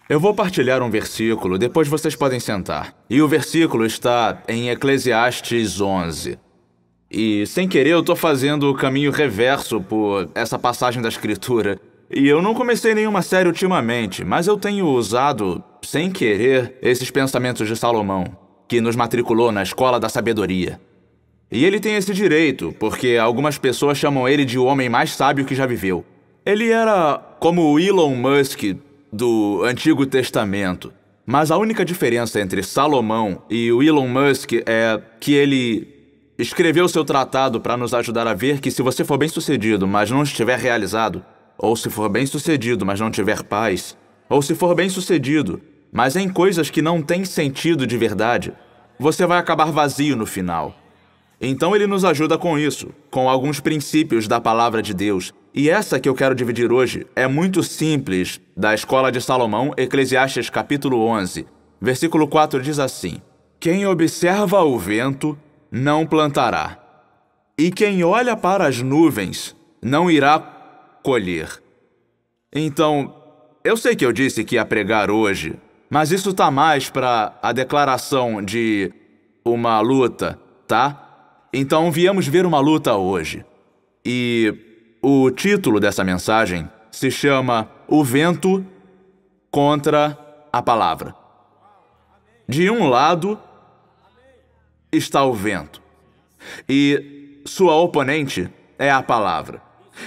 Eu vou partilhar um versículo, depois vocês podem sentar. E o versículo está em Eclesiastes 11. E, sem querer, eu tô fazendo o caminho reverso por essa passagem da Escritura. E eu não comecei nenhuma série ultimamente, mas eu tenho usado, sem querer, esses pensamentos de Salomão, que nos matriculou na Escola da Sabedoria. E ele tem esse direito, porque algumas pessoas chamam ele de o homem mais sábio que já viveu. Ele era como o Elon Musk do Antigo Testamento. Mas a única diferença entre Salomão e o Elon Musk é que ele escreveu seu tratado para nos ajudar a ver que se você for bem-sucedido, mas não estiver realizado, ou se for bem-sucedido, mas não tiver paz, ou se for bem-sucedido, mas em coisas que não têm sentido de verdade, você vai acabar vazio no final. Então ele nos ajuda com isso, com alguns princípios da palavra de Deus. E essa que eu quero dividir hoje é muito simples, da Escola de Salomão, Eclesiastes capítulo 11. Versículo 4 diz assim: Quem observa o vento não plantará, e quem olha para as nuvens não irá colher. Então, eu sei que eu disse que ia pregar hoje, mas isso tá mais para a declaração de uma luta, tá? Então viemos ver uma luta hoje. E o título dessa mensagem se chama O Vento contra a Palavra. De um lado está o vento, e sua oponente é a palavra.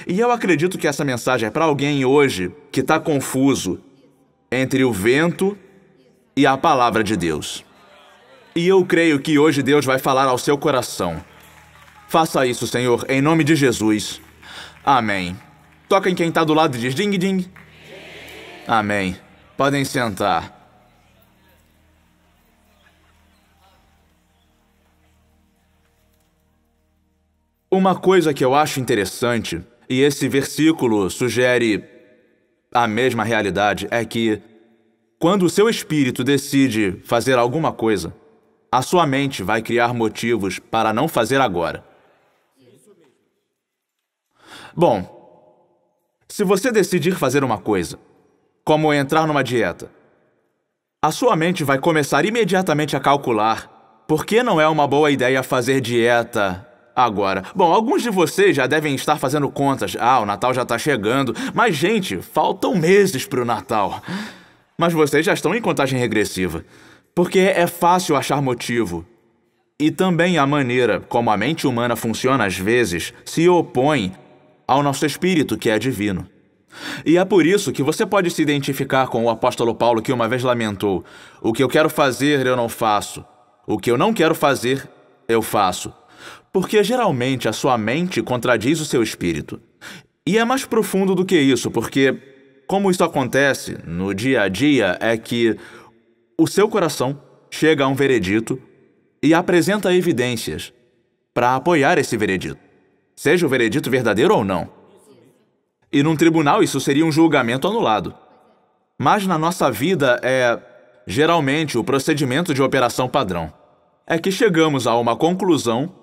E eu acredito que essa mensagem é para alguém hoje que está confuso entre o vento e a palavra de Deus. E eu creio que hoje Deus vai falar ao seu coração. Faça isso, Senhor, em nome de Jesus. Amém. Toca em quem está do lado e diz ding, ding. Amém. Podem sentar. Uma coisa que eu acho interessante, e esse versículo sugere a mesma realidade, é que quando o seu espírito decide fazer alguma coisa, a sua mente vai criar motivos para não fazer agora. Bom, se você decidir fazer uma coisa, como entrar numa dieta, a sua mente vai começar imediatamente a calcular por que não é uma boa ideia fazer dieta agora. Bom, alguns de vocês já devem estar fazendo contas. O Natal já está chegando. Mas, gente, faltam meses para o Natal. Mas vocês já estão em contagem regressiva. Porque é fácil achar motivo. E também a maneira como a mente humana funciona às vezes se opõe ao nosso espírito, que é divino. E é por isso que você pode se identificar com o apóstolo Paulo, que uma vez lamentou: o que eu quero fazer, eu não faço. O que eu não quero fazer, eu faço. Porque geralmente a sua mente contradiz o seu espírito. E é mais profundo do que isso, porque como isso acontece no dia a dia é que o seu coração chega a um veredito e apresenta evidências para apoiar esse veredito, seja o veredito verdadeiro ou não. E num tribunal isso seria um julgamento anulado. Mas na nossa vida geralmente o procedimento de operação padrão. É que chegamos a uma conclusão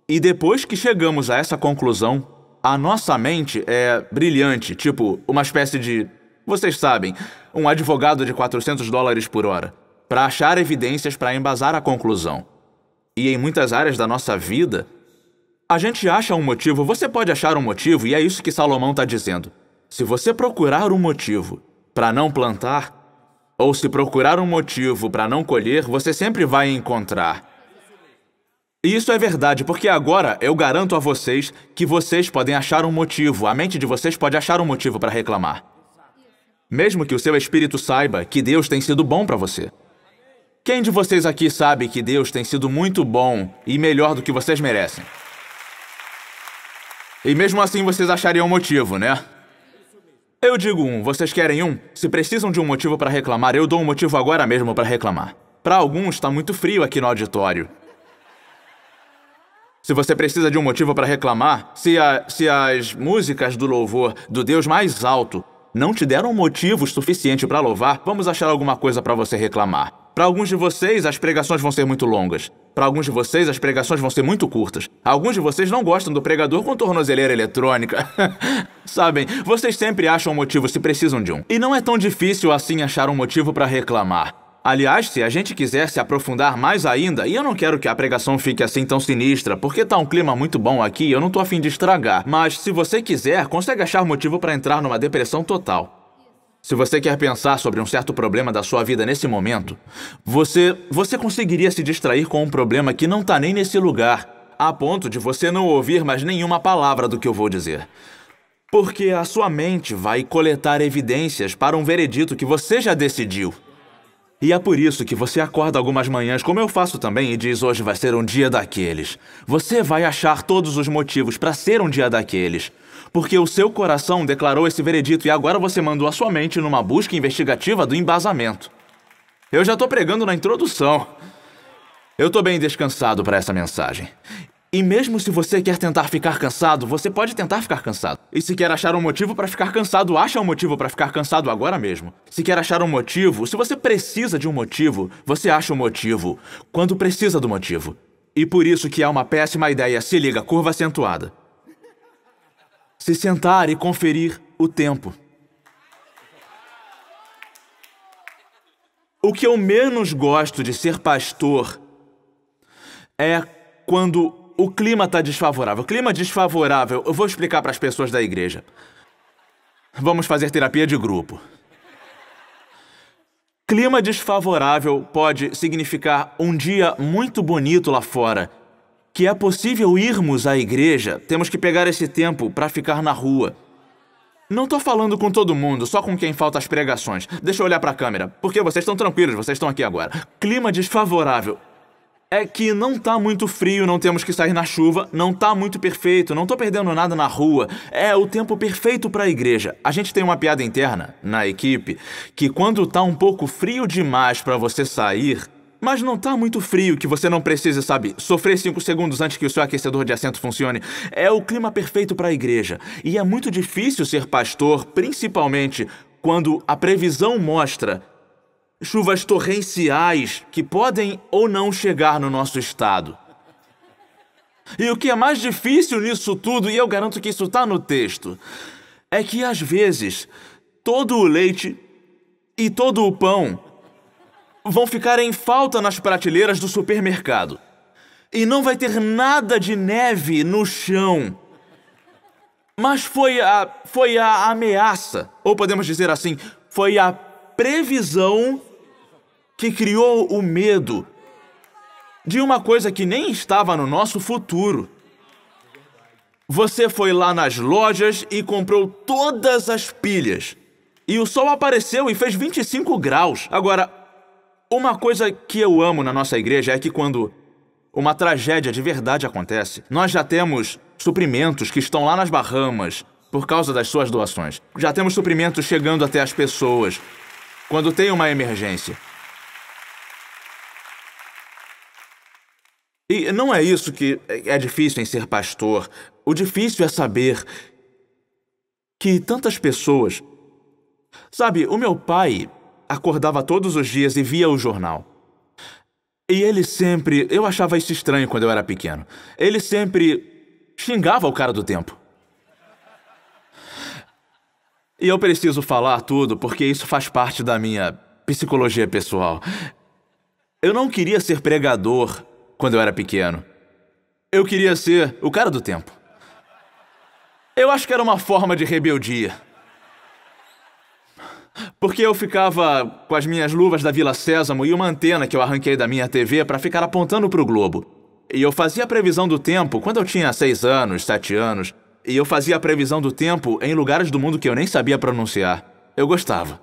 e depois que chegamos a essa conclusão, a nossa mente é brilhante, tipo uma espécie de, vocês sabem, um advogado de $400 por hora, para achar evidências para embasar a conclusão. E em muitas áreas da nossa vida, a gente acha um motivo, você pode achar um motivo, e é isso que Salomão está dizendo. Se você procurar um motivo para não plantar, ou se procurar um motivo para não colher, você sempre vai encontrar. E isso é verdade, porque agora eu garanto a vocês que vocês podem achar um motivo, a mente de vocês pode achar um motivo para reclamar. Mesmo que o seu espírito saiba que Deus tem sido bom para você. Quem de vocês aqui sabe que Deus tem sido muito bom e melhor do que vocês merecem? E mesmo assim vocês achariam um motivo, né? Eu digo vocês querem um? Se precisam de um motivo para reclamar, eu dou um motivo agora mesmo para reclamar. Para alguns está muito frio aqui no auditório. Se você precisa de um motivo para reclamar, se as músicas do louvor do Deus mais alto não te deram motivo suficiente para louvar, vamos achar alguma coisa para você reclamar. Para alguns de vocês, as pregações vão ser muito longas. Para alguns de vocês, as pregações vão ser muito curtas. Alguns de vocês não gostam do pregador com tornozeleira eletrônica. Sabem, vocês sempre acham um motivo se precisam de um. E não é tão difícil assim achar um motivo para reclamar. Aliás, se a gente quiser se aprofundar mais ainda, e eu não quero que a pregação fique assim tão sinistra, porque tá um clima muito bom aqui e eu não tô a fim de estragar. Mas se você quiser, consegue achar motivo para entrar numa depressão total. Se você quer pensar sobre um certo problema da sua vida nesse momento, você conseguiria se distrair com um problema que não tá nem nesse lugar, a ponto de você não ouvir mais nenhuma palavra do que eu vou dizer. Porque a sua mente vai coletar evidências para um veredito que você já decidiu. E é por isso que você acorda algumas manhãs, como eu faço também, e diz: hoje vai ser um dia daqueles. Você vai achar todos os motivos para ser um dia daqueles. Porque o seu coração declarou esse veredito e agora você mandou a sua mente numa busca investigativa do embasamento. Eu já tô pregando na introdução. Eu tô bem descansado para essa mensagem. E mesmo se você quer tentar ficar cansado, você pode tentar ficar cansado. E se quer achar um motivo para ficar cansado, acha um motivo para ficar cansado agora mesmo. Se quer achar um motivo, se você precisa de um motivo, você acha um motivo quando precisa do motivo. E por isso que é uma péssima ideia, se liga, curva acentuada. Se sentar e conferir o tempo. O que eu menos gosto de ser pastor é quando o clima está desfavorável. Clima desfavorável, eu vou explicar para as pessoas da igreja. Vamos fazer terapia de grupo. Clima desfavorável pode significar um dia muito bonito lá fora, que é possível irmos à igreja, temos que pegar esse tempo para ficar na rua. Não tô falando com todo mundo, só com quem falta as pregações. Deixa eu olhar para a câmera, porque vocês estão tranquilos, vocês estão aqui agora. Clima desfavorável é que não tá muito frio, não temos que sair na chuva, não tá muito perfeito, não tô perdendo nada na rua. É o tempo perfeito para a igreja. A gente tem uma piada interna na equipe que quando tá um pouco frio demais para você sair, mas não tá muito frio que você não precisa, sabe, sofrer 5 segundos antes que o seu aquecedor de assento funcione, é o clima perfeito para a igreja. E é muito difícil ser pastor, principalmente quando a previsão mostra chuvas torrenciais que podem ou não chegar no nosso estado. E o que é mais difícil nisso tudo, e eu garanto que isso está no texto, é que às vezes todo o leite e todo o pão vão ficar em falta nas prateleiras do supermercado. E não vai ter nada de neve no chão. Mas foi a ameaça, ou podemos dizer assim, foi a previsão que criou o medo de uma coisa que nem estava no nosso futuro. Você foi lá nas lojas e comprou todas as pilhas. E o sol apareceu e fez 25 graus. Agora, uma coisa que eu amo na nossa igreja é que quando uma tragédia de verdade acontece, nós já temos suprimentos que estão lá nas Bahamas por causa das suas doações. Já temos suprimentos chegando até as pessoas quando tem uma emergência. E não é isso que é difícil em ser pastor. O difícil é saber que tantas pessoas... Sabe, o meu pai acordava todos os dias e via o jornal. E ele sempre... Eu achava isso estranho quando eu era pequeno. Ele sempre xingava o cara do tempo. E eu preciso falar tudo porque isso faz parte da minha psicologia pessoal. Eu não queria ser pregador quando eu era pequeno. Eu queria ser o cara do tempo. Eu acho que era uma forma de rebeldia. Porque eu ficava com as minhas luvas da Vila Sésamo e uma antena que eu arranquei da minha TV para ficar apontando para o globo. E eu fazia a previsão do tempo quando eu tinha 6 anos, 7 anos. E eu fazia a previsão do tempo em lugares do mundo que eu nem sabia pronunciar. Eu gostava.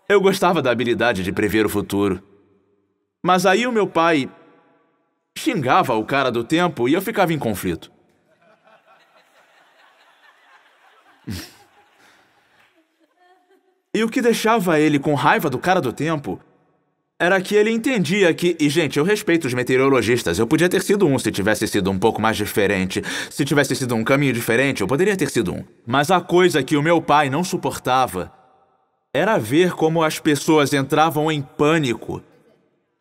Eu gostava da habilidade de prever o futuro. Mas aí o meu pai xingava o cara do tempo e eu ficava em conflito. E o que deixava ele com raiva do cara do tempo era que ele entendia que... E, gente, eu respeito os meteorologistas. Eu podia ter sido um se tivesse sido um pouco mais diferente. Se tivesse sido um caminho diferente, eu poderia ter sido um. Mas a coisa que o meu pai não suportava era ver como as pessoas entravam em pânico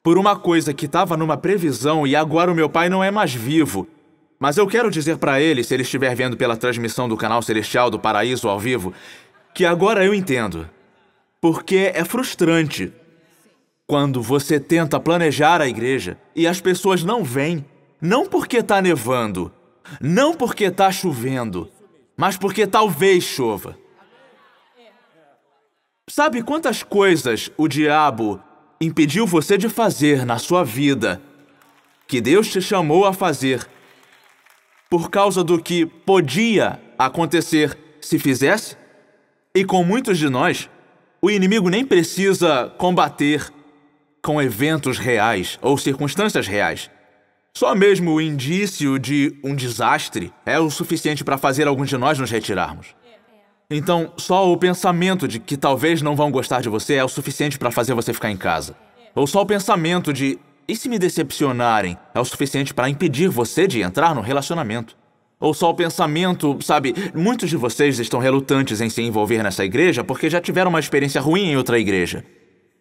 por uma coisa que estava numa previsão e agora o meu pai não é mais vivo. Mas eu quero dizer para ele, se ele estiver vendo pela transmissão do canal Celestial do Paraíso ao vivo, que agora eu entendo. Porque é frustrante quando você tenta planejar a igreja e as pessoas não vêm. Não porque está nevando, não porque está chovendo, mas porque talvez chova. Sabe quantas coisas o diabo impediu você de fazer na sua vida que Deus te chamou a fazer por causa do que podia acontecer se fizesse? E com muitos de nós, o inimigo nem precisa combater com eventos reais ou circunstâncias reais. Só mesmo o indício de um desastre é o suficiente para fazer alguns de nós nos retirarmos. Então, só o pensamento de que talvez não vão gostar de você é o suficiente para fazer você ficar em casa. Ou só o pensamento de, e se me decepcionarem, é o suficiente para impedir você de entrar no relacionamento. Ou só o pensamento, sabe, muitos de vocês estão relutantes em se envolver nessa igreja porque já tiveram uma experiência ruim em outra igreja.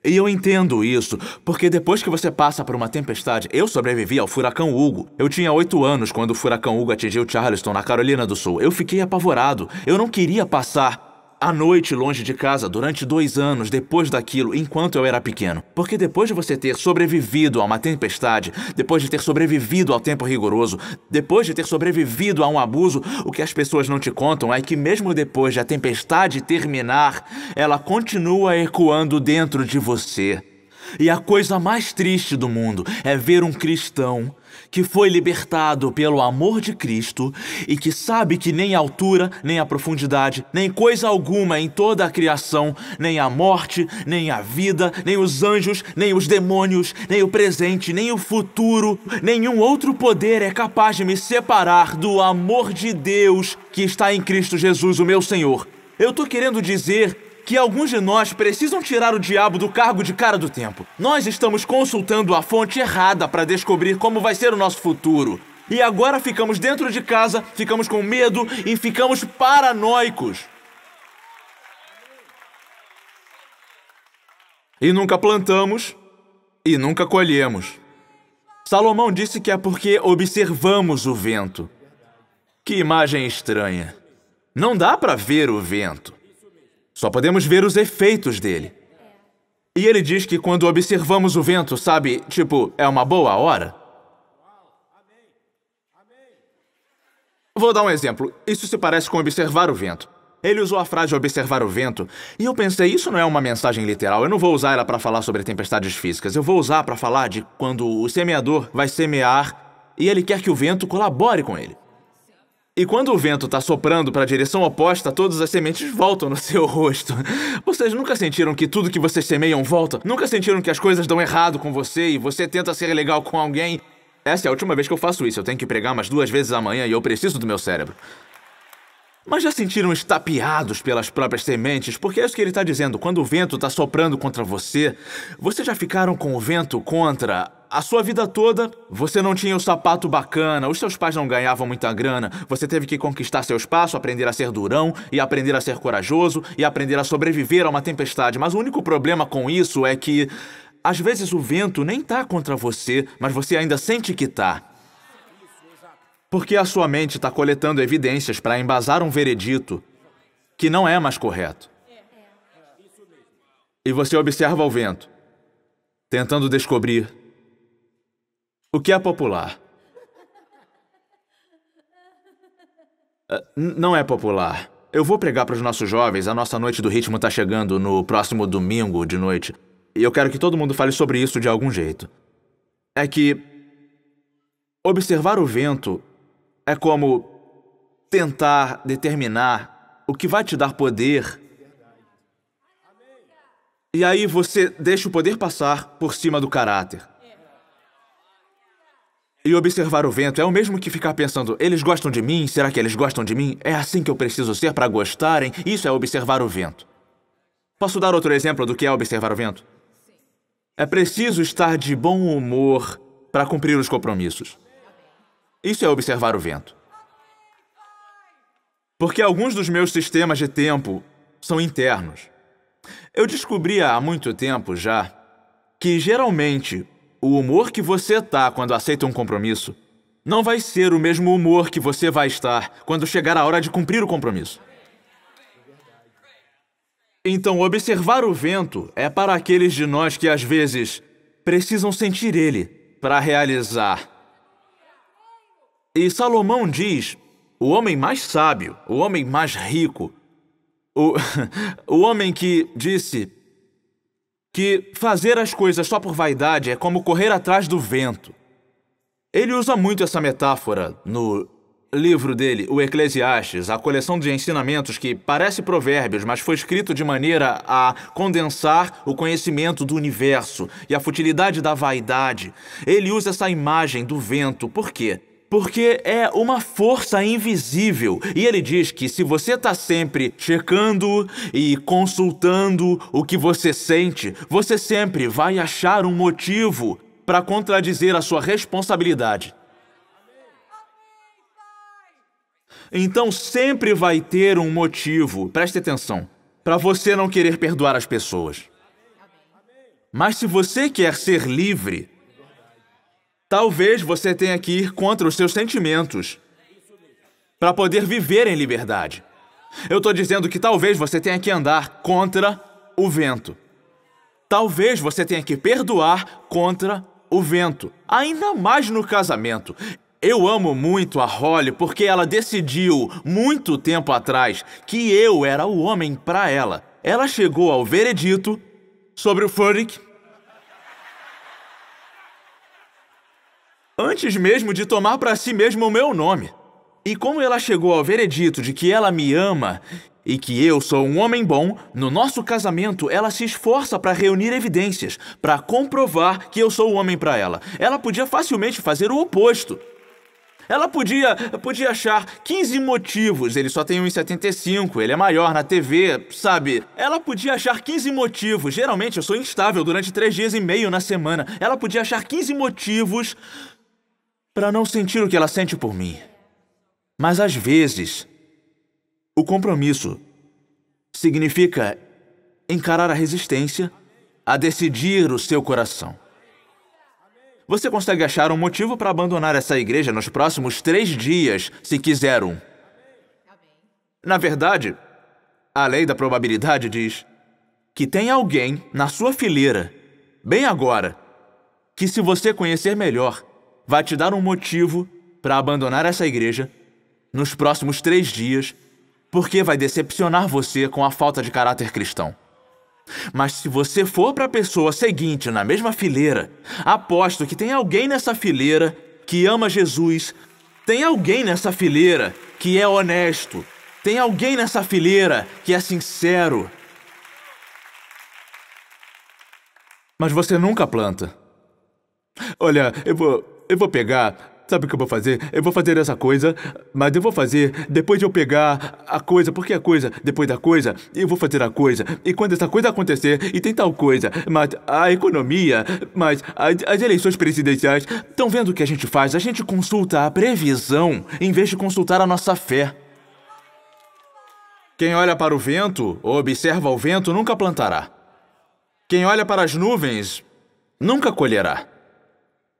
E eu entendo isso, porque depois que você passa por uma tempestade, eu sobrevivi ao furacão Hugo. Eu tinha 8 anos quando o furacão Hugo atingiu Charleston, na Carolina do Sul. Eu fiquei apavorado. Eu não queria passar a noite longe de casa durante 2 anos depois daquilo, enquanto eu era pequeno. Porque depois de você ter sobrevivido a uma tempestade, depois de ter sobrevivido ao tempo rigoroso, depois de ter sobrevivido a um abuso, o que as pessoas não te contam é que mesmo depois de a tempestade terminar, ela continua ecoando dentro de você. E a coisa mais triste do mundo é ver um cristão que foi libertado pelo amor de Cristo e que sabe que nem a altura, nem a profundidade, nem coisa alguma em toda a criação, nem a morte, nem a vida, nem os anjos, nem os demônios, nem o presente, nem o futuro, nenhum outro poder é capaz de me separar do amor de Deus que está em Cristo Jesus, o meu Senhor. Eu tô querendo dizer que alguns de nós precisam tirar o diabo do cargo de cara do tempo. Nós estamos consultando a fonte errada para descobrir como vai ser o nosso futuro. E agora ficamos dentro de casa, ficamos com medo e ficamos paranoicos. E nunca plantamos e nunca colhemos. Salomão disse que é porque observamos o vento. Que imagem estranha. Não dá para ver o vento. Só podemos ver os efeitos dele. E ele diz que quando observamos o vento, sabe, tipo, é uma boa hora. Vou dar um exemplo. Isso se parece com observar o vento. Ele usou a frase observar o vento, e eu pensei, isso não é uma mensagem literal. Eu não vou usar ela para falar sobre tempestades físicas. Eu vou usar para falar de quando o semeador vai semear e ele quer que o vento colabore com ele. E quando o vento está soprando para a direção oposta, todas as sementes voltam no seu rosto. Vocês nunca sentiram que tudo que vocês semeiam volta? Nunca sentiram que as coisas dão errado com você e você tenta ser legal com alguém? Essa é a última vez que eu faço isso. Eu tenho que pregar umas 2 vezes amanhã e eu preciso do meu cérebro. Mas já sentiram estapeados pelas próprias sementes? Porque é isso que ele está dizendo. Quando o vento está soprando contra você, vocês já ficaram com o vento contra a sua vida toda? Você não tinha o sapato bacana, os seus pais não ganhavam muita grana, você teve que conquistar seu espaço, aprender a ser durão, e aprender a ser corajoso, e aprender a sobreviver a uma tempestade. Mas o único problema com isso é que, às vezes, o vento nem está contra você, mas você ainda sente que está. Porque a sua mente está coletando evidências para embasar um veredito que não é mais correto. E você observa o vento, tentando descobrir o que é popular. Não é popular. Eu vou pregar para os nossos jovens, a nossa noite do ritmo está chegando no próximo domingo de noite. E eu quero que todo mundo fale sobre isso de algum jeito. É que observar o vento é como tentar determinar o que vai te dar poder. E aí você deixa o poder passar por cima do caráter. E observar o vento é o mesmo que ficar pensando, eles gostam de mim? Será que eles gostam de mim? É assim que eu preciso ser para gostarem? Isso é observar o vento. Posso dar outro exemplo do que é observar o vento? É preciso estar de bom humor para cumprir os compromissos. Isso é observar o vento. Porque alguns dos meus sistemas de tempo são internos. Eu descobri há muito tempo já que, geralmente, o humor que você tá quando aceita um compromisso não vai ser o mesmo humor que você vai estar quando chegar a hora de cumprir o compromisso. Então, observar o vento é para aqueles de nós que, às vezes, precisam sentir ele para realizar. E Salomão diz, o homem mais sábio, o homem mais rico, o homem que disse que fazer as coisas só por vaidade é como correr atrás do vento. Ele usa muito essa metáfora no livro dele, o Eclesiastes, a coleção de ensinamentos que parece provérbios, mas foi escrito de maneira a condensar o conhecimento do universo e a futilidade da vaidade. Ele usa essa imagem do vento. Por quê? Porque é uma força invisível. E ele diz que se você está sempre checando e consultando o que você sente, você sempre vai achar um motivo para contradizer a sua responsabilidade. Então sempre vai ter um motivo, preste atenção, para você não querer perdoar as pessoas. Mas se você quer ser livre, talvez você tenha que ir contra os seus sentimentos para poder viver em liberdade. Eu estou dizendo que talvez você tenha que andar contra o vento. Talvez você tenha que perdoar contra o vento, ainda mais no casamento. Eu amo muito a Holly porque ela decidiu, muito tempo atrás, que eu era o homem para ela. Ela chegou ao veredito sobre o Furtick antes mesmo de tomar para si mesmo o meu nome. E como ela chegou ao veredito de que ela me ama e que eu sou um homem bom, no nosso casamento ela se esforça para reunir evidências, para comprovar que eu sou o homem para ela. Ela podia facilmente fazer o oposto. Ela podia achar 15 motivos, ele só tem 1,75, ele é maior na TV, sabe? Ela podia achar 15 motivos, geralmente eu sou instável durante 3 dias e meio na semana. Ela podia achar 15 motivos para não sentir o que ela sente por mim. Mas às vezes, o compromisso significa encarar a resistência a decidir o seu coração. Você consegue achar um motivo para abandonar essa igreja nos próximos 3 dias, se quiser um. Na verdade, a lei da probabilidade diz que tem alguém na sua fileira, bem agora, que se você conhecer melhor, vai te dar um motivo para abandonar essa igreja nos próximos 3 dias, porque vai decepcionar você com a falta de caráter cristão. Mas se você for para a pessoa seguinte na mesma fileira, aposto que tem alguém nessa fileira que ama Jesus, tem alguém nessa fileira que é honesto, tem alguém nessa fileira que é sincero. Mas você nunca planta. Olha, eu vou pegar... Sabe o que eu vou fazer? Eu vou fazer essa coisa, mas eu vou fazer depois de eu pegar a coisa, porque a coisa, depois da coisa, eu vou fazer a coisa. E quando essa coisa acontecer, e tem tal coisa, mas a economia, mas as eleições presidenciais, estão vendo o que a gente faz? A gente consulta a previsão em vez de consultar a nossa fé. Quem olha para o vento ou observa o vento nunca plantará. Quem olha para as nuvens nunca colherá.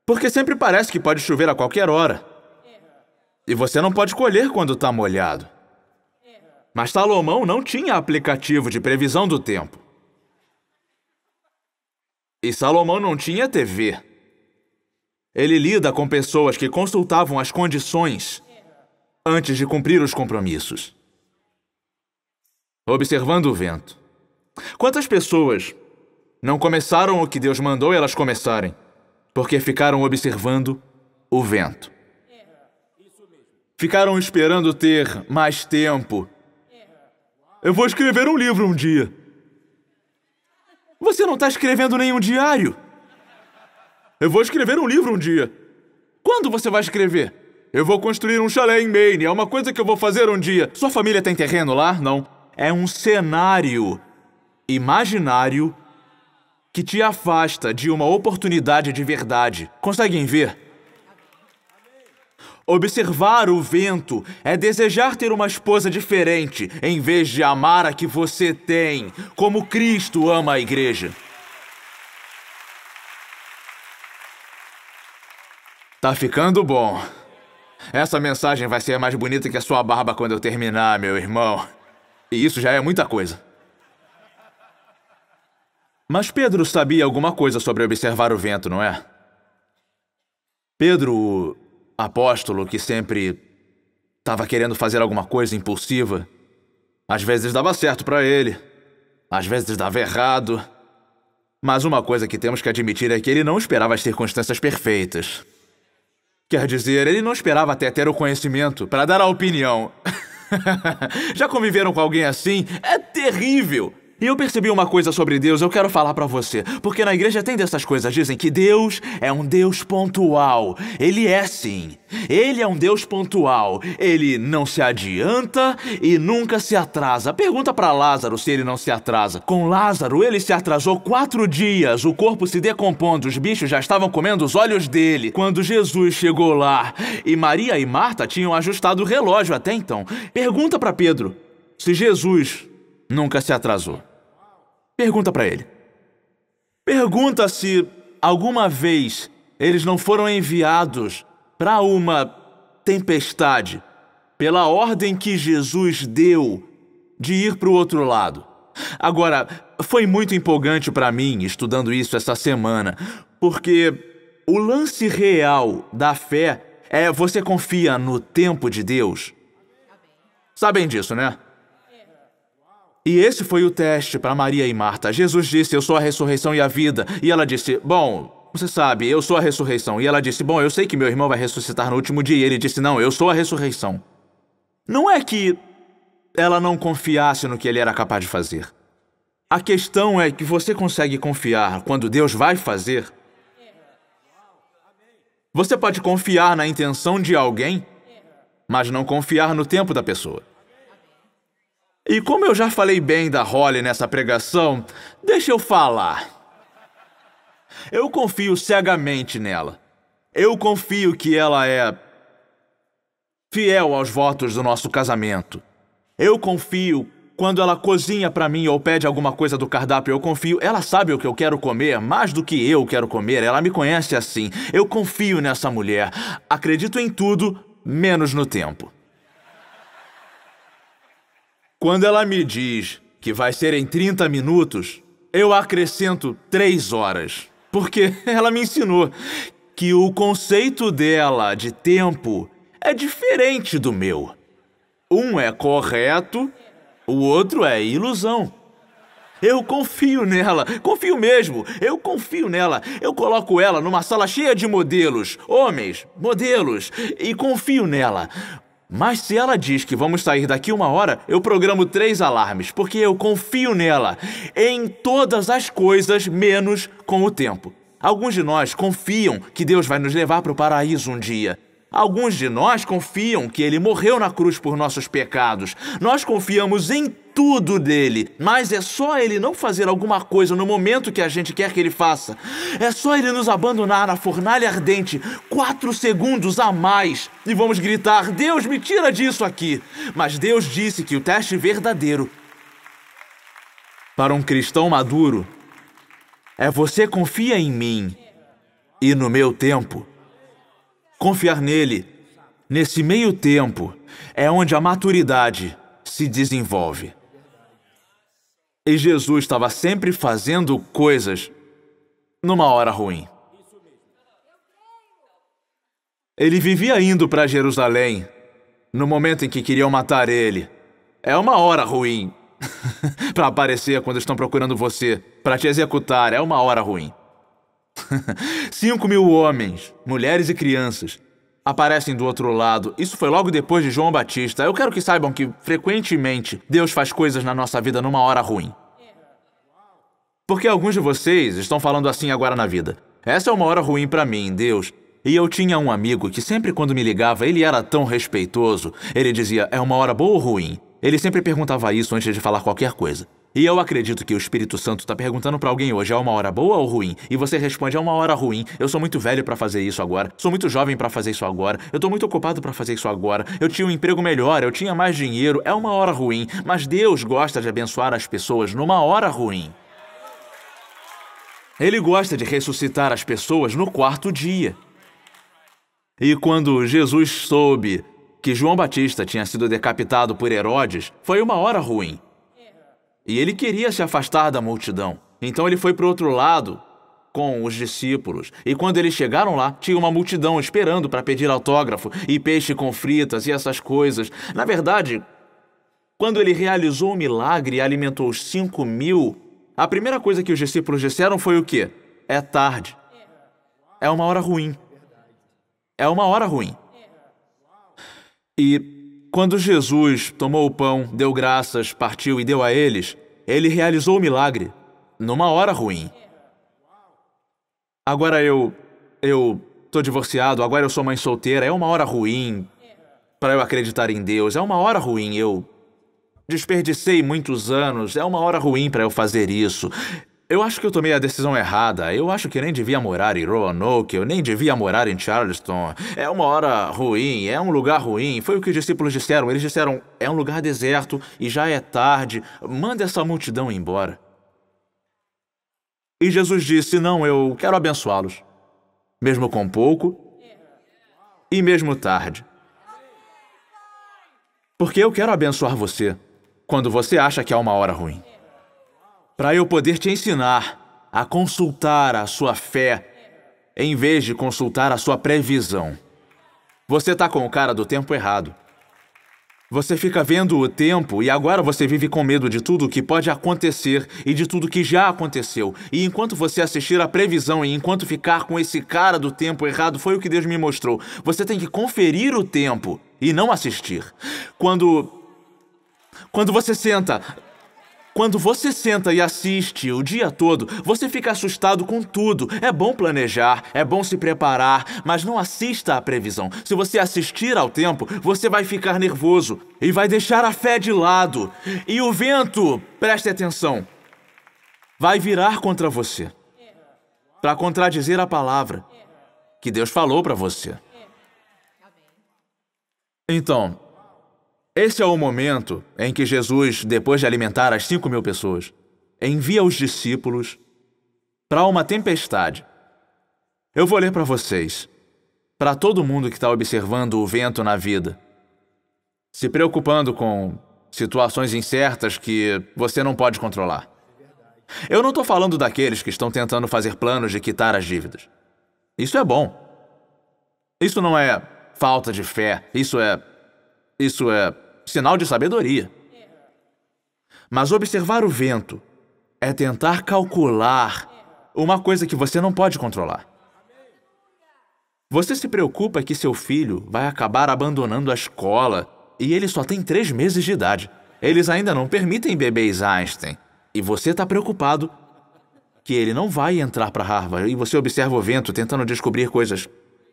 Porque sempre parece que pode chover a qualquer hora. E você não pode colher quando está molhado. Mas Salomão não tinha aplicativo de previsão do tempo. E Salomão não tinha TV. Ele lida com pessoas que consultavam as condições antes de cumprir os compromissos. Observando o vento. Quantas pessoas não começaram o que Deus mandou elas começarem? Porque ficaram observando o vento. Ficaram esperando ter mais tempo. Eu vou escrever um livro um dia. Você não está escrevendo nenhum diário. Eu vou escrever um livro um dia. Quando você vai escrever? Eu vou construir um chalé em Maine. É uma coisa que eu vou fazer um dia. Sua família tem terreno lá? Não. É um cenário imaginário que te afasta de uma oportunidade de verdade. Conseguem ver? Observar o vento é desejar ter uma esposa diferente, em vez de amar a que você tem, como Cristo ama a igreja. Tá ficando bom. Essa mensagem vai ser mais bonita que a sua barba quando eu terminar, meu irmão. E isso já é muita coisa. Mas Pedro sabia alguma coisa sobre observar o vento, não é? Pedro, o apóstolo que sempre estava querendo fazer alguma coisa impulsiva, às vezes dava certo para ele, às vezes dava errado. Mas uma coisa que temos que admitir é que ele não esperava as circunstâncias perfeitas. Quer dizer, ele não esperava até ter o conhecimento para dar a opinião. Já conviveram com alguém assim? É terrível! E eu percebi uma coisa sobre Deus, eu quero falar pra você. Porque na igreja tem dessas coisas, dizem que Deus é um Deus pontual. Ele é sim. Ele é um Deus pontual. Ele não se adianta e nunca se atrasa. Pergunta pra Lázaro se ele não se atrasa. Com Lázaro, ele se atrasou 4 dias. O corpo se decompondo, os bichos já estavam comendo os olhos dele. Quando Jesus chegou lá, e Maria e Marta tinham ajustado o relógio até então. Pergunta pra Pedro se Jesus nunca se atrasou. Pergunta pra ele. Pergunta se alguma vez eles não foram enviados para uma tempestade pela ordem que Jesus deu de ir para o outro lado. Agora, foi muito empolgante para mim estudando isso essa semana, porque o lance real da fé é você confia no tempo de Deus. Sabem disso, né? E esse foi o teste para Maria e Marta. Jesus disse, eu sou a ressurreição e a vida. E ela disse, bom, você sabe, eu sou a ressurreição. E ela disse, bom, eu sei que meu irmão vai ressuscitar no último dia. E ele disse, não, eu sou a ressurreição. Não é que ela não confiasse no que ele era capaz de fazer. A questão é que você consegue confiar quando Deus vai fazer. Você pode confiar na intenção de alguém, mas não confiar no tempo da pessoa. E como eu já falei bem da Holly nessa pregação, deixa eu falar. Eu confio cegamente nela. Eu confio que ela é fiel aos votos do nosso casamento. Eu confio quando ela cozinha pra mim ou pede alguma coisa do cardápio, eu confio. Ela sabe o que eu quero comer, mais do que eu quero comer. Ela me conhece assim. Eu confio nessa mulher. Acredito em tudo, menos no tempo. Quando ela me diz que vai ser em 30 minutos, eu acrescento 3 horas. Porque ela me ensinou que o conceito dela de tempo é diferente do meu. Um é correto, o outro é ilusão. Eu confio nela, confio mesmo, eu confio nela. Eu coloco ela numa sala cheia de modelos, homens, modelos, e confio nela. Mas se ela diz que vamos sair daqui 1 hora, eu programo 3 alarmes, porque eu confio nela em todas as coisas, menos com o tempo. Alguns de nós confiam que Deus vai nos levar para o paraíso um dia. Alguns de nós confiam que Ele morreu na cruz por nossos pecados. Nós confiamos em tudo dele, mas é só Ele não fazer alguma coisa no momento que a gente quer que Ele faça. É só Ele nos abandonar na fornalha ardente 4 segundos a mais e vamos gritar, Deus, me tira disso aqui. Mas Deus disse que o teste verdadeiro para um cristão maduro é você confia em mim e no meu tempo. Confiar nele, nesse meio tempo, é onde a maturidade se desenvolve. E Jesus estava sempre fazendo coisas numa hora ruim. Ele vivia indo para Jerusalém no momento em que queriam matar ele. É uma hora ruim para aparecer quando estão procurando você, para te executar. É uma hora ruim. 5.000 homens, mulheres e crianças aparecem do outro lado. Isso foi logo depois de João Batista. Eu quero que saibam que, frequentemente, Deus faz coisas na nossa vida numa hora ruim. Porque alguns de vocês estão falando assim agora na vida. Essa é uma hora ruim pra mim, Deus. E eu tinha um amigo que sempre quando me ligava, ele era tão respeitoso. Ele dizia, é uma hora boa ou ruim? Ele sempre perguntava isso antes de falar qualquer coisa. E eu acredito que o Espírito Santo está perguntando para alguém hoje, é uma hora boa ou ruim? E você responde, é uma hora ruim. Eu sou muito velho para fazer isso agora. Sou muito jovem para fazer isso agora. Eu tô muito ocupado para fazer isso agora. Eu tinha um emprego melhor, eu tinha mais dinheiro. É uma hora ruim. Mas Deus gosta de abençoar as pessoas numa hora ruim. Ele gosta de ressuscitar as pessoas no 4º dia. E quando Jesus soube que João Batista tinha sido decapitado por Herodes, foi uma hora ruim. E ele queria se afastar da multidão. Então ele foi para o outro lado com os discípulos. E quando eles chegaram lá, tinha uma multidão esperando para pedir autógrafo e peixe com fritas e essas coisas. Na verdade, quando ele realizou o milagre e alimentou os 5.000, a primeira coisa que os discípulos disseram foi o quê? É tarde. É uma hora ruim. É uma hora ruim. E quando Jesus tomou o pão, deu graças, partiu e deu a eles, ele realizou o milagre numa hora ruim. Agora eu tô divorciado, agora eu sou mãe solteira, é uma hora ruim para eu acreditar em Deus, é uma hora ruim, eu desperdicei muitos anos, é uma hora ruim para eu fazer isso. Eu acho que eu tomei a decisão errada. Eu acho que eu nem devia morar em Roanoke, eu nem devia morar em Charleston. É uma hora ruim, é um lugar ruim. Foi o que os discípulos disseram. Eles disseram, é um lugar deserto e já é tarde. Manda essa multidão embora. E Jesus disse, não, eu quero abençoá-los. Mesmo com pouco e mesmo tarde. Porque eu quero abençoar você quando você acha que é uma hora ruim. Para eu poder te ensinar a consultar a sua fé, em vez de consultar a sua previsão. Você está com o cara do tempo errado. Você fica vendo o tempo e agora você vive com medo de tudo que pode acontecer e de tudo que já aconteceu. E enquanto você assistir a previsão e enquanto ficar com esse cara do tempo errado, foi o que Deus me mostrou. Você tem que conferir o tempo e não assistir. Quando você senta e assiste o dia todo, você fica assustado com tudo. É bom planejar, é bom se preparar, mas não assista à previsão. Se você assistir ao tempo, você vai ficar nervoso e vai deixar a fé de lado. E o vento, preste atenção, vai virar contra você para contradizer a palavra que Deus falou para você. Então, esse é o momento em que Jesus, depois de alimentar as 5.000 pessoas, envia os discípulos para uma tempestade. Eu vou ler para vocês, para todo mundo que está observando o vento na vida, se preocupando com situações incertas que você não pode controlar. Eu não estou falando daqueles que estão tentando fazer planos de quitar as dívidas. Isso é bom. Isso não é falta de fé, isso é sinal de sabedoria. Mas observar o vento é tentar calcular uma coisa que você não pode controlar. Você se preocupa que seu filho vai acabar abandonando a escola e ele só tem 3 meses de idade. Eles ainda não permitem bebês Einstein. E você está preocupado que ele não vai entrar para Harvard. E você observa o vento tentando descobrir coisas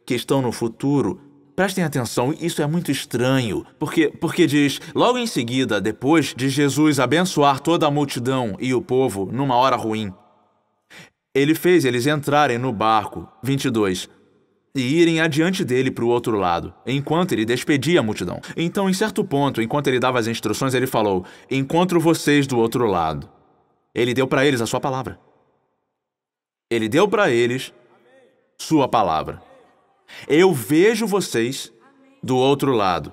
que estão no futuro. Prestem atenção, isso é muito estranho, porque diz, logo em seguida, depois de Jesus abençoar toda a multidão e o povo numa hora ruim, ele fez eles entrarem no barco, 22, e irem adiante dele para o outro lado, enquanto ele despedia a multidão. Então, em certo ponto, enquanto ele dava as instruções, ele falou, encontro vocês do outro lado. Ele deu para eles a sua palavra. Ele deu para eles sua palavra. Eu vejo vocês do outro lado.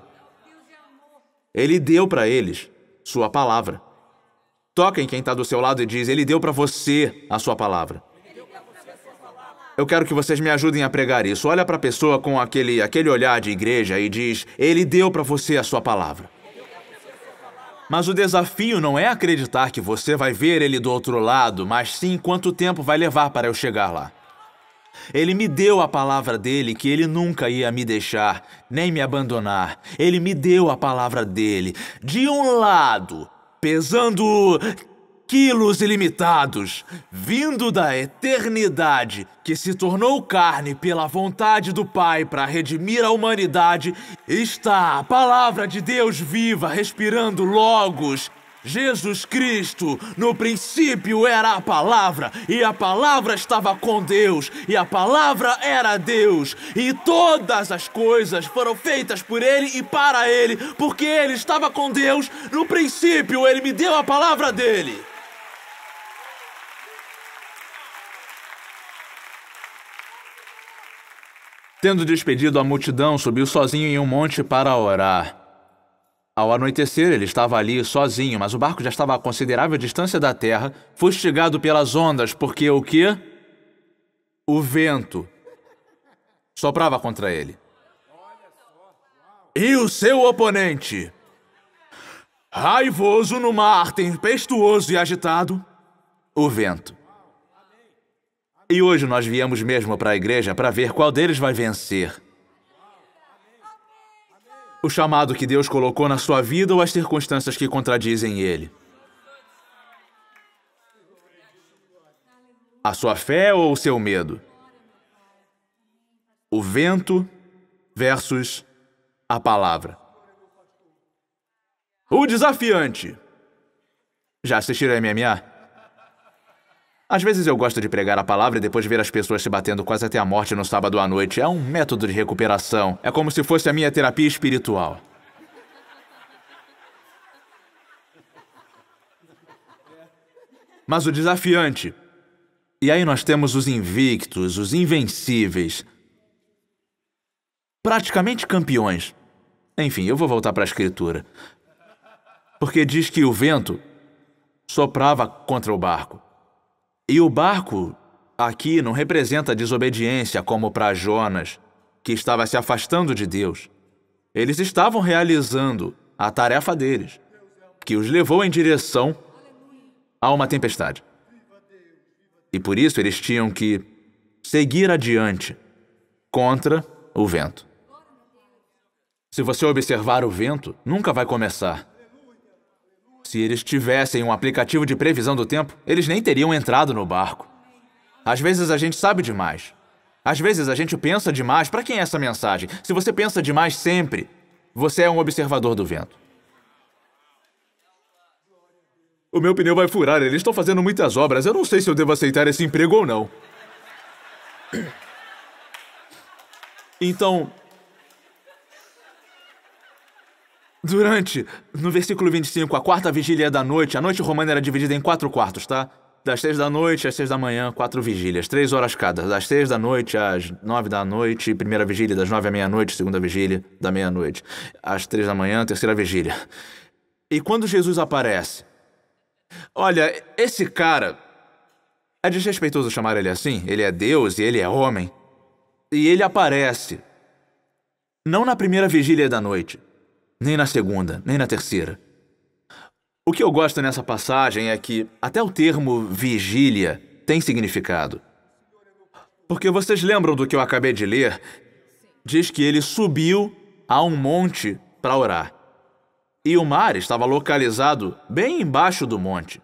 Ele deu para eles sua palavra. Toca em quem está do seu lado e diz, ele deu para você a sua palavra. Eu quero que vocês me ajudem a pregar isso. Olha para a pessoa com aquele olhar de igreja e diz, ele deu para você a sua palavra. Mas o desafio não é acreditar que você vai ver ele do outro lado, mas sim quanto tempo vai levar para eu chegar lá. Ele me deu a palavra dele, que ele nunca ia me deixar, nem me abandonar. Ele me deu a palavra dele. De um lado, pesando quilos ilimitados, vindo da eternidade, que se tornou carne pela vontade do Pai para redimir a humanidade, está a palavra de Deus viva, respirando Logos, Jesus Cristo. No princípio era a palavra, e a palavra estava com Deus, e a palavra era Deus, e todas as coisas foram feitas por Ele e para Ele, porque Ele estava com Deus. No princípio Ele me deu a palavra dele. Tendo despedido a multidão, subiu sozinho em um monte para orar. Ao anoitecer, ele estava ali sozinho, mas o barco já estava a considerável distância da terra, fustigado pelas ondas, porque o quê? O vento soprava contra ele. E o seu oponente, raivoso no mar, tempestuoso e agitado, o vento. E hoje nós viemos mesmo para a igreja para ver qual deles vai vencer. O chamado que Deus colocou na sua vida ou as circunstâncias que contradizem ele? A sua fé ou o seu medo? O vento versus a palavra. O desafiante. Já assistiram a MMA? Às vezes eu gosto de pregar a palavra e depois ver as pessoas se batendo quase até a morte no sábado à noite. É um método de recuperação. É como se fosse a minha terapia espiritual. Mas o desafiante. E aí nós temos os invictos, os invencíveis. Praticamente campeões. Enfim, eu vou voltar para a escritura. Porque diz que o vento soprava contra o barco. E o barco aqui não representa desobediência como para Jonas, que estava se afastando de Deus. Eles estavam realizando a tarefa deles, que os levou em direção a uma tempestade. E por isso eles tinham que seguir adiante contra o vento. Se você observar o vento, nunca vai começar. Se eles tivessem um aplicativo de previsão do tempo, eles nem teriam entrado no barco. Às vezes a gente sabe demais. Às vezes a gente pensa demais. Para quem é essa mensagem? Se você pensa demais sempre, você é um observador do vento. O meu pneu vai furar, eles estão fazendo muitas obras. Eu não sei se eu devo aceitar esse emprego ou não. Então, no versículo 25, a quarta vigília da noite, a noite romana era dividida em 4 quartos, tá? Das 6 da noite às 6 da manhã, 4 vigílias, 3 horas cada. Das 6 da noite às 9 da noite, primeira vigília, das 9 à meia-noite, segunda vigília, da meia-noite. Às 3 da manhã, terceira vigília. E quando Jesus aparece, olha, esse cara, é desrespeitoso chamar ele assim, ele é Deus e ele é homem. E ele aparece, não na primeira vigília da noite, nem na segunda, nem na terceira. O que eu gosto nessa passagem é que até o termo vigília tem significado. Porque vocês lembram do que eu acabei de ler? Diz que ele subiu a um monte para orar. E o mar estava localizado bem embaixo do monte.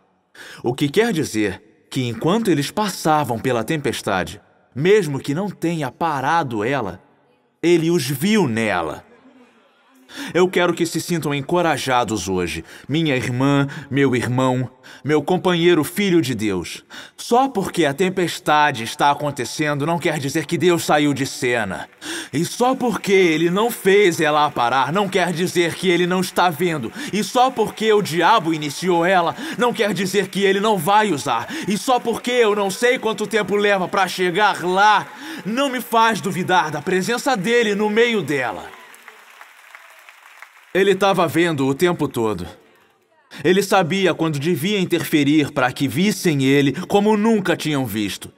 O que quer dizer que enquanto eles passavam pela tempestade, mesmo que não tenha parado ela, ele os viu nela. Eu quero que se sintam encorajados hoje, minha irmã, meu irmão, meu companheiro filho de Deus. Só porque a tempestade está acontecendo não quer dizer que Deus saiu de cena. E só porque Ele não fez ela parar não quer dizer que Ele não está vendo. E só porque o diabo iniciou ela não quer dizer que Ele não vai usar. E só porque eu não sei quanto tempo leva para chegar lá, não me faz duvidar da presença dEle no meio dela. Ele estava vendo o tempo todo. Ele sabia quando devia interferir para que vissem ele como nunca tinham visto.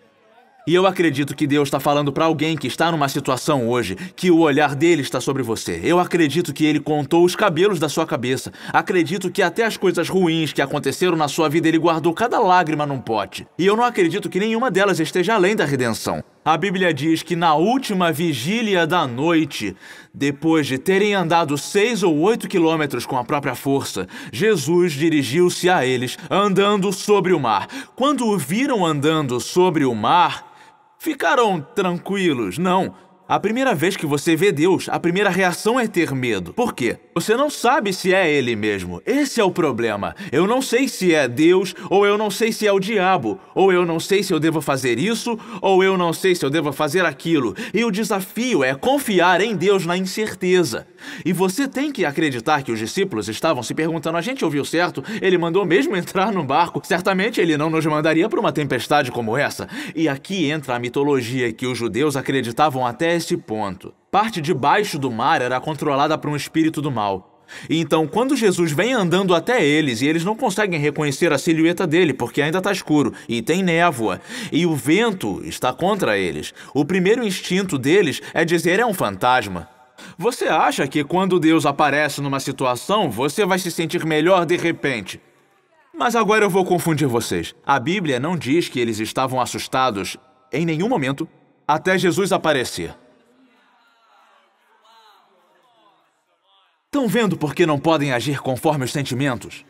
E eu acredito que Deus está falando para alguém que está numa situação hoje, que o olhar dele está sobre você. Eu acredito que ele contou os cabelos da sua cabeça. Acredito que até as coisas ruins que aconteceram na sua vida ele guardou cada lágrima num pote. E eu não acredito que nenhuma delas esteja além da redenção. A Bíblia diz que na última vigília da noite, depois de terem andado 6 ou 8 quilômetros com a própria força, Jesus dirigiu-se a eles, andando sobre o mar. Quando o viram andando sobre o mar, ficaram tranquilos? Não. A primeira vez que você vê Deus, a primeira reação é ter medo. Por quê? Você não sabe se é ele mesmo. Esse é o problema. Eu não sei se é Deus, ou eu não sei se é o diabo, ou eu não sei se eu devo fazer isso, ou eu não sei se eu devo fazer aquilo. E o desafio é confiar em Deus na incerteza. E você tem que acreditar que os discípulos estavam se perguntando: a gente ouviu certo? Ele mandou mesmo entrar no barco. Certamente ele não nos mandaria para uma tempestade como essa. E aqui entra a mitologia que os judeus acreditavam até esse ponto. Parte de baixo do mar era controlada por um espírito do mal. E então, quando Jesus vem andando até eles, e eles não conseguem reconhecer a silhueta dele, porque ainda está escuro, e tem névoa, e o vento está contra eles, o primeiro instinto deles é dizer: é um fantasma. Você acha que quando Deus aparece numa situação, você vai se sentir melhor de repente? Mas agora eu vou confundir vocês. A Bíblia não diz que eles estavam assustados em nenhum momento até Jesus aparecer. Estão vendo por que não podem agir conforme os sentimentos?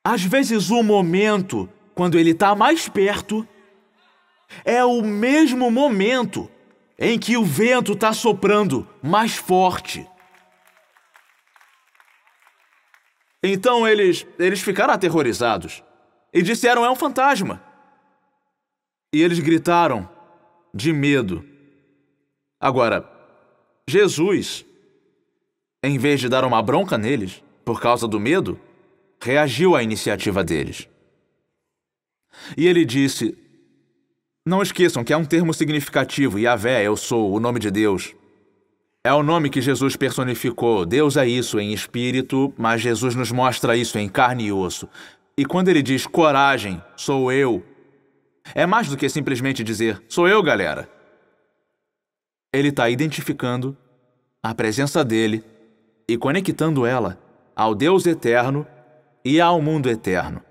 Às vezes o momento, quando ele está mais perto, é o mesmo momento em que o vento está soprando mais forte. Então eles ficaram aterrorizados e disseram: é um fantasma. E eles gritaram de medo. Agora, Jesus, em vez de dar uma bronca neles, por causa do medo, reagiu à iniciativa deles. E ele disse: não esqueçam que é um termo significativo. Yahvé, eu sou, o nome de Deus. É o nome que Jesus personificou. Deus é isso em espírito, mas Jesus nos mostra isso em carne e osso. E quando ele diz coragem, sou eu, é mais do que simplesmente dizer: sou eu, galera. Ele está identificando a presença dele e conectando ela ao Deus eterno e ao mundo eterno.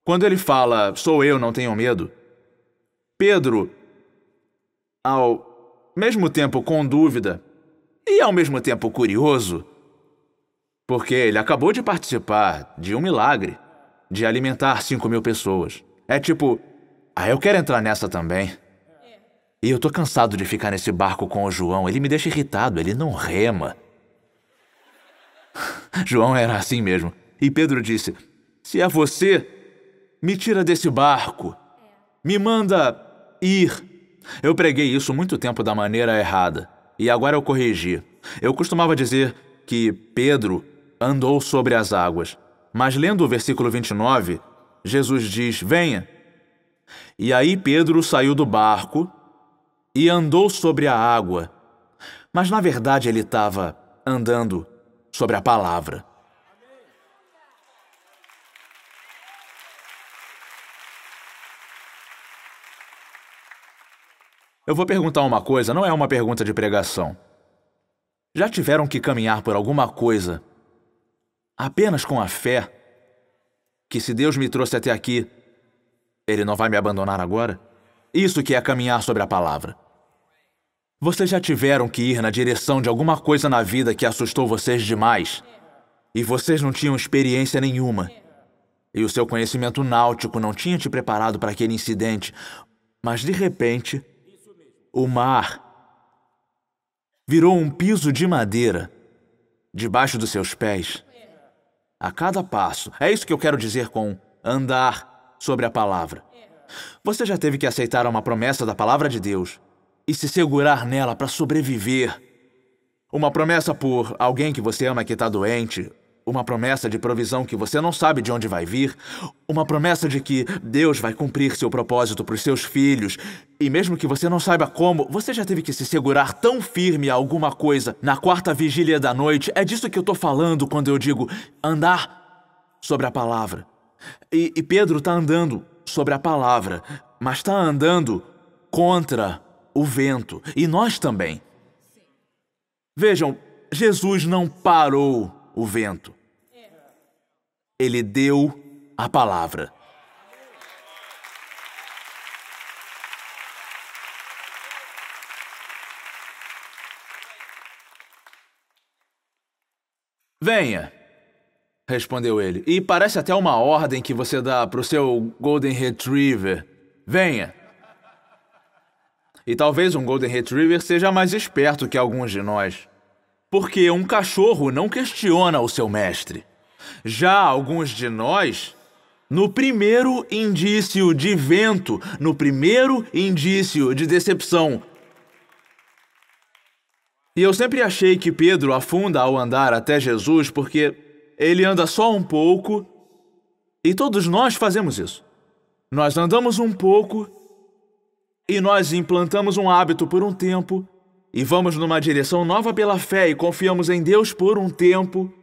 Quando ele fala: sou eu, não tenham medo, Pedro, ao mesmo tempo com dúvida e ao mesmo tempo curioso, porque ele acabou de participar de um milagre de alimentar 5.000 pessoas. É tipo: eu quero entrar nessa também. E eu tô cansado de ficar nesse barco com o João. Ele me deixa irritado, ele não rema. João era assim mesmo. E Pedro disse: se é você, me tira desse barco. Me manda ir. Eu preguei isso muito tempo da maneira errada. E agora eu corrigi. Eu costumava dizer que Pedro andou sobre as águas. Mas lendo o versículo 29, Jesus diz: venha. E aí Pedro saiu do barco e andou sobre a água. Mas na verdade ele estava andando sobre a palavra. Eu vou perguntar uma coisa, não é uma pergunta de pregação. Já tiveram que caminhar por alguma coisa apenas com a fé que, se Deus me trouxe até aqui, Ele não vai me abandonar agora? Isso que é caminhar sobre a palavra. Vocês já tiveram que ir na direção de alguma coisa na vida que assustou vocês demais e vocês não tinham experiência nenhuma e o seu conhecimento náutico não tinha te preparado para aquele incidente, mas de repente o mar virou um piso de madeira debaixo dos seus pés. A cada passo. É isso que eu quero dizer com andar sobre a palavra. Você já teve que aceitar uma promessa da palavra de Deus e se segurar nela para sobreviver. Uma promessa por alguém que você ama que está doente. Uma promessa de provisão que você não sabe de onde vai vir. Uma promessa de que Deus vai cumprir seu propósito para os seus filhos. E mesmo que você não saiba como, você já teve que se segurar tão firme a alguma coisa na quarta vigília da noite. É disso que eu estou falando quando eu digo andar sobre a palavra. E Pedro está andando sobre a palavra, mas está andando contra o vento. E nós também. Vejam, Jesus não parou o vento. Ele deu a palavra. Venha, respondeu ele. E parece até uma ordem que você dá para o seu Golden Retriever. Venha. E talvez um Golden Retriever seja mais esperto que alguns de nós. porque um cachorro não questiona o seu mestre. Já alguns de nós, no primeiro indício de vento, no primeiro indício de decepção. E eu sempre achei que Pedro afunda ao andar até Jesus porque ele anda só um pouco, e todos nós fazemos isso. Nós andamos um pouco e nós implantamos um hábito por um tempo e vamos numa direção nova pela fé e confiamos em Deus por um tempo.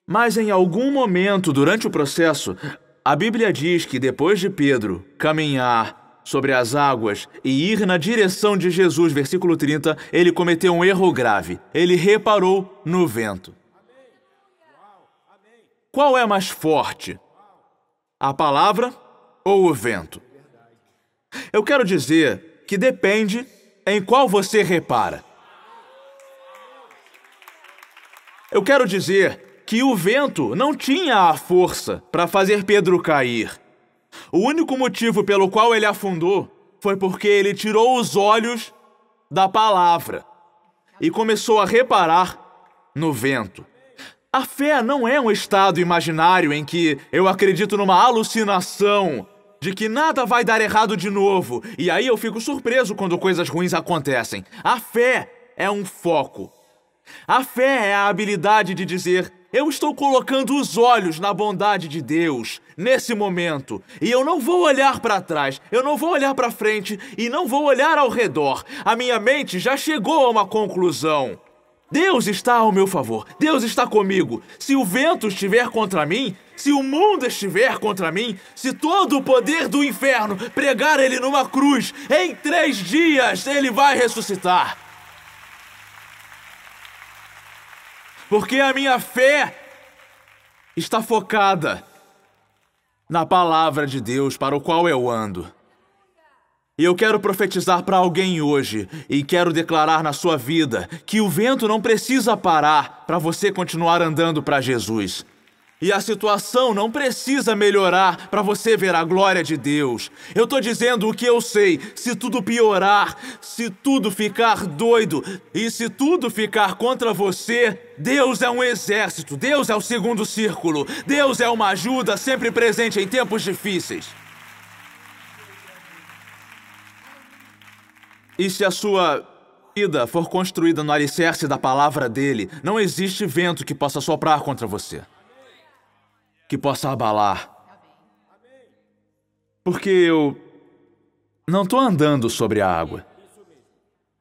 Mas em algum momento durante o processo, a Bíblia diz que depois de Pedro caminhar sobre as águas e ir na direção de Jesus, versículo 30, ele cometeu um erro grave. Ele reparou no vento. Qual é mais forte? A palavra ou o vento? Eu quero dizer que depende em qual você repara. Eu quero dizer que o vento não tinha a força para fazer Pedro cair. O único motivo pelo qual ele afundou foi porque ele tirou os olhos da palavra e começou a reparar no vento. A fé não é um estado imaginário em que eu acredito numa alucinação de que nada vai dar errado de novo, e aí eu fico surpreso quando coisas ruins acontecem. A fé é um foco. A fé é a habilidade de dizer: eu estou colocando os olhos na bondade de Deus nesse momento, e eu não vou olhar para trás, eu não vou olhar para frente e não vou olhar ao redor. A minha mente já chegou a uma conclusão. Deus está ao meu favor, Deus está comigo. Se o vento estiver contra mim, se o mundo estiver contra mim, se todo o poder do inferno pregar ele numa cruz, em 3 dias ele vai ressuscitar. Porque a minha fé está focada na palavra de Deus para o qual eu ando. E eu quero profetizar para alguém hoje e quero declarar na sua vida que o vento não precisa parar para você continuar andando para Jesus. E a situação não precisa melhorar para você ver a glória de Deus. Eu estou dizendo o que eu sei. Se tudo piorar, se tudo ficar doido e se tudo ficar contra você, Deus é um exército, Deus é o segundo círculo, Deus é uma ajuda sempre presente em tempos difíceis. E se a sua vida for construída no alicerce da palavra dele, não existe vento que possa soprar contra você, que possa abalar. Porque eu não estou andando sobre a água.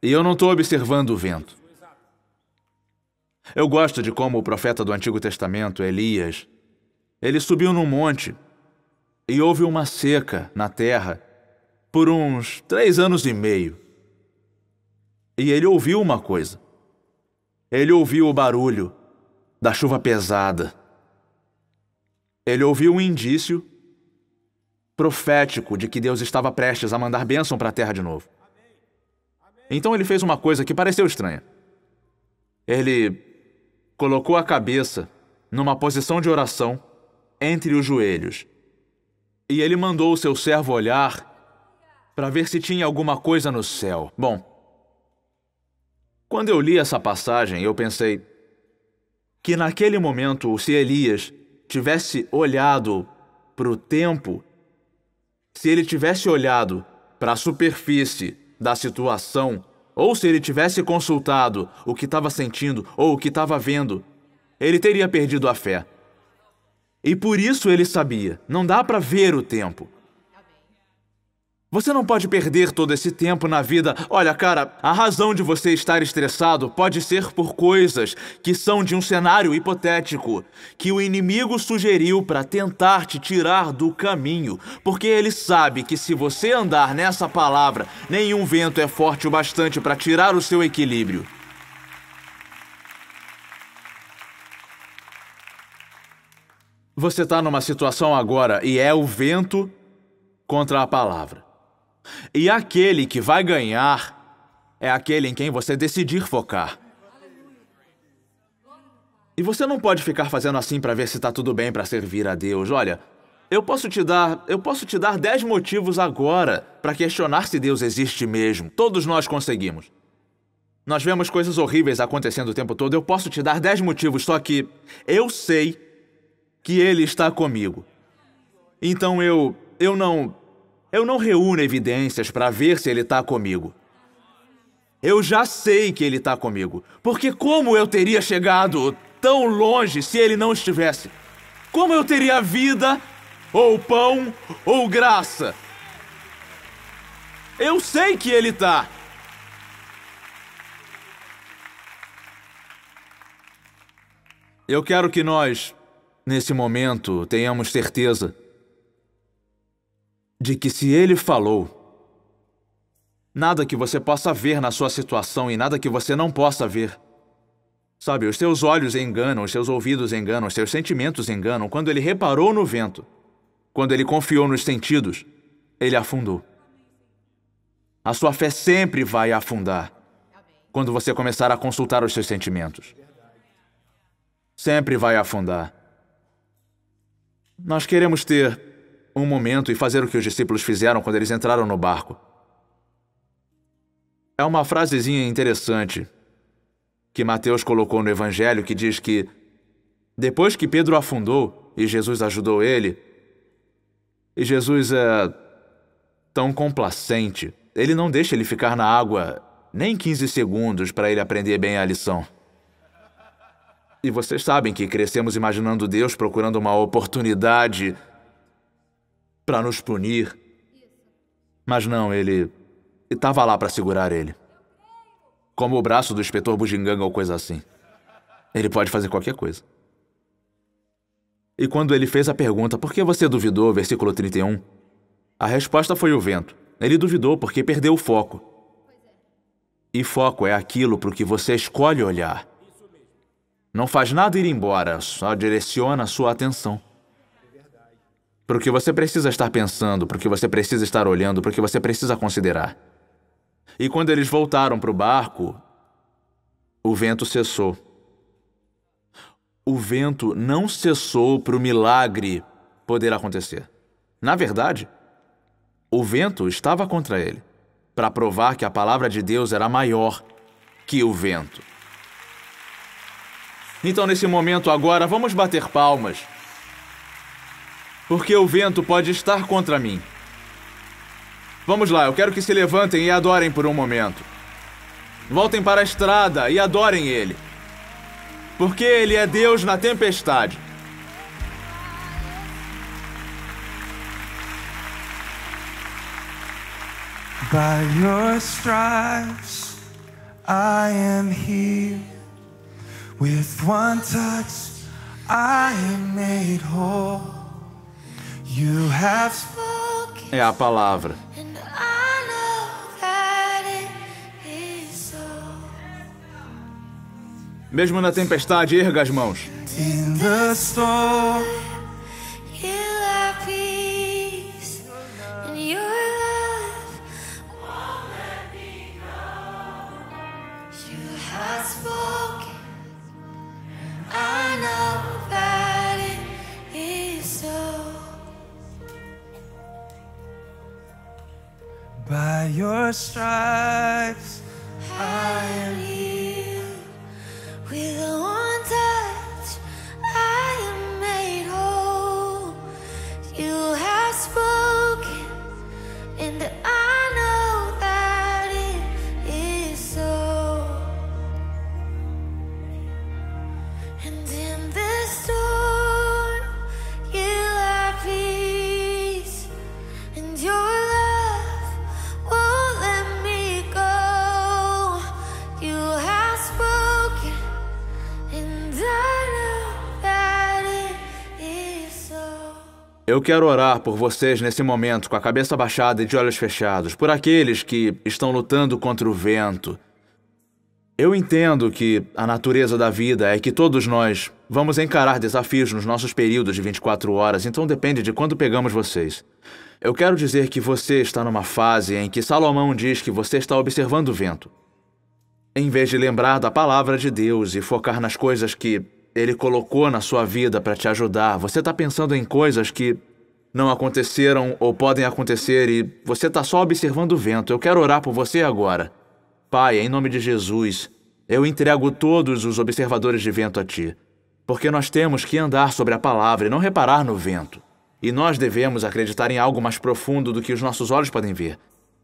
E eu não estou observando o vento. Eu gosto de como o profeta do Antigo Testamento, Elias, ele subiu num monte e houve uma seca na terra por uns 3 anos e meio. E ele ouviu uma coisa. Ele ouviu o barulho da chuva pesada. Ele ouviu um indício profético de que Deus estava prestes a mandar bênção para a terra de novo. Então ele fez uma coisa que pareceu estranha. Ele colocou a cabeça numa posição de oração entre os joelhos. E ele mandou o seu servo olhar para ver se tinha alguma coisa no céu. Bom, quando eu li essa passagem, eu pensei que naquele momento, se Elias tivesse olhado para o tempo, se ele tivesse olhado para a superfície da situação, ou se ele tivesse consultado o que estava sentindo ou o que estava vendo, ele teria perdido a fé. E por isso ele sabia, não dá para ver o tempo. Você não pode perder todo esse tempo na vida. Olha, cara, a razão de você estar estressado pode ser por coisas que são de um cenário hipotético, que o inimigo sugeriu para tentar te tirar do caminho, porque ele sabe que se você andar nessa palavra, nenhum vento é forte o bastante para tirar o seu equilíbrio. Você está numa situação agora e é o vento contra a palavra. E aquele que vai ganhar é aquele em quem você decidir focar. E você não pode ficar fazendo assim para ver se está tudo bem para servir a Deus. Olha, eu posso te dar 10 motivos agora para questionar se Deus existe mesmo. Todos nós conseguimos. Nós vemos coisas horríveis acontecendo o tempo todo. Eu posso te dar 10 motivos, só que eu sei que Ele está comigo. Então eu não reúno evidências para ver se Ele está comigo. Eu já sei que Ele está comigo. Porque como eu teria chegado tão longe se Ele não estivesse? Como eu teria vida, ou pão, ou graça? Eu sei que Ele está. Eu quero que nós, nesse momento, tenhamos certeza de que se Ele falou, nada que você possa ver na sua situação e nada que você não possa ver. Sabe, os seus olhos enganam, os seus ouvidos enganam, os seus sentimentos enganam. Quando Ele reparou no vento, quando Ele confiou nos sentidos, Ele afundou. A sua fé sempre vai afundar quando você começar a consultar os seus sentimentos. Sempre vai afundar. Nós queremos ter um momento e fazer o que os discípulos fizeram quando eles entraram no barco. É uma frasezinha interessante que Mateus colocou no Evangelho que diz que depois que Pedro afundou e Jesus ajudou ele, e Jesus é tão complacente, ele não deixa ele ficar na água nem 15 segundos para ele aprender bem a lição. E vocês sabem que crescemos imaginando Deus procurando uma oportunidade para nos punir. Mas não, ele estava lá para segurar ele. Como o braço do inspetor Bugiganga ou coisa assim. Ele pode fazer qualquer coisa. E quando ele fez a pergunta, por que você duvidou, versículo 31, a resposta foi o vento. Ele duvidou porque perdeu o foco. E foco é aquilo para o que você escolhe olhar. Não faz nada ir embora, só direciona a sua atenção. Para o que você precisa estar pensando, para o que você precisa estar olhando, para o que você precisa considerar. E quando eles voltaram para o barco, o vento cessou. O vento não cessou para o milagre poder acontecer. Na verdade, o vento estava contra ele, para provar que a palavra de Deus era maior que o vento. Então, nesse momento agora, vamos bater palmas. Porque o vento pode estar contra mim. Vamos lá, eu quero que se levantem e adorem por um momento. Voltem para a estrada e adorem Ele. Porque Ele é Deus na tempestade. By your stripes I am healed. With one touch, I am made whole. You have spoken, É a palavra. and I know that it is so. Mesmo na tempestade, erga as mãos. In the storm, You have peace, and your love won't let me go. You have spoken, I know that it is so. by your stripes, I am healed. With one touch, I am made whole. You have spoken, and I know that it is so. And in this storm, you have peace, and your love won't let me go. You have spoken, and I know that it is so. Eu quero orar por vocês nesse momento, com a cabeça baixada e de olhos fechados, por aqueles que estão lutando contra o vento. Eu entendo que a natureza da vida é que todos nós vamos encarar desafios nos nossos períodos de 24 horas, então depende de quando pegamos vocês. Eu quero dizer que você está numa fase em que Salomão diz que você está observando o vento. Em vez de lembrar da palavra de Deus e focar nas coisas que Ele colocou na sua vida para te ajudar, você está pensando em coisas que não aconteceram ou podem acontecer e você está só observando o vento. Eu quero orar por você agora, Pai, em nome de Jesus, eu entrego todos os observadores de vento a Ti, porque nós temos que andar sobre a palavra e não reparar no vento. E nós devemos acreditar em algo mais profundo do que os nossos olhos podem ver.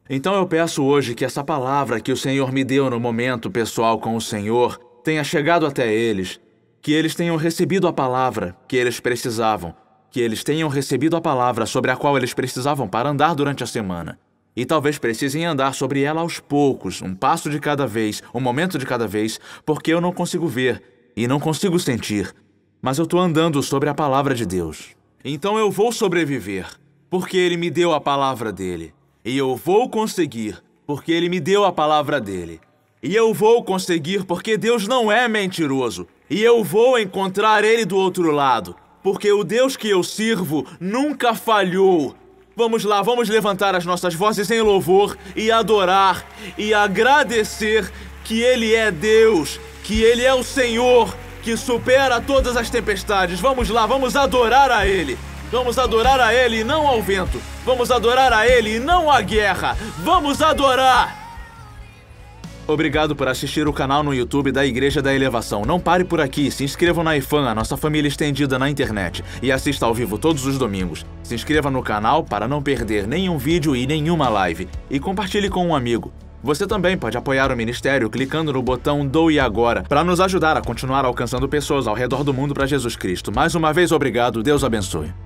Então eu peço hoje que essa palavra que o Senhor me deu no momento pessoal com o Senhor tenha chegado até eles, que eles tenham recebido a palavra que eles precisavam, que eles tenham recebido a palavra sobre a qual eles precisavam para andar durante a semana. E talvez precisem andar sobre ela aos poucos, um passo de cada vez, um momento de cada vez, porque eu não consigo ver e não consigo sentir, mas eu estou andando sobre a palavra de Deus. Então eu vou sobreviver, porque Ele me deu a palavra dEle. E eu vou conseguir, porque Ele me deu a palavra dEle. E eu vou conseguir, porque Deus não é mentiroso. E eu vou encontrar Ele do outro lado, porque o Deus que eu sirvo nunca falhou. Vamos lá, vamos levantar as nossas vozes em louvor e adorar e agradecer que Ele é Deus, que Ele é o Senhor, que supera todas as tempestades. Vamos lá, vamos adorar a Ele. Vamos adorar a Ele e não ao vento. Vamos adorar a Ele e não à guerra. Vamos adorar! Obrigado por assistir o canal no YouTube da Igreja da Elevação. Não pare por aqui, se inscreva na IFAM, a nossa família estendida na internet, e assista ao vivo todos os domingos. Se inscreva no canal para não perder nenhum vídeo e nenhuma live. E compartilhe com um amigo. Você também pode apoiar o ministério clicando no botão Doe Agora para nos ajudar a continuar alcançando pessoas ao redor do mundo para Jesus Cristo. Mais uma vez, obrigado. Deus abençoe.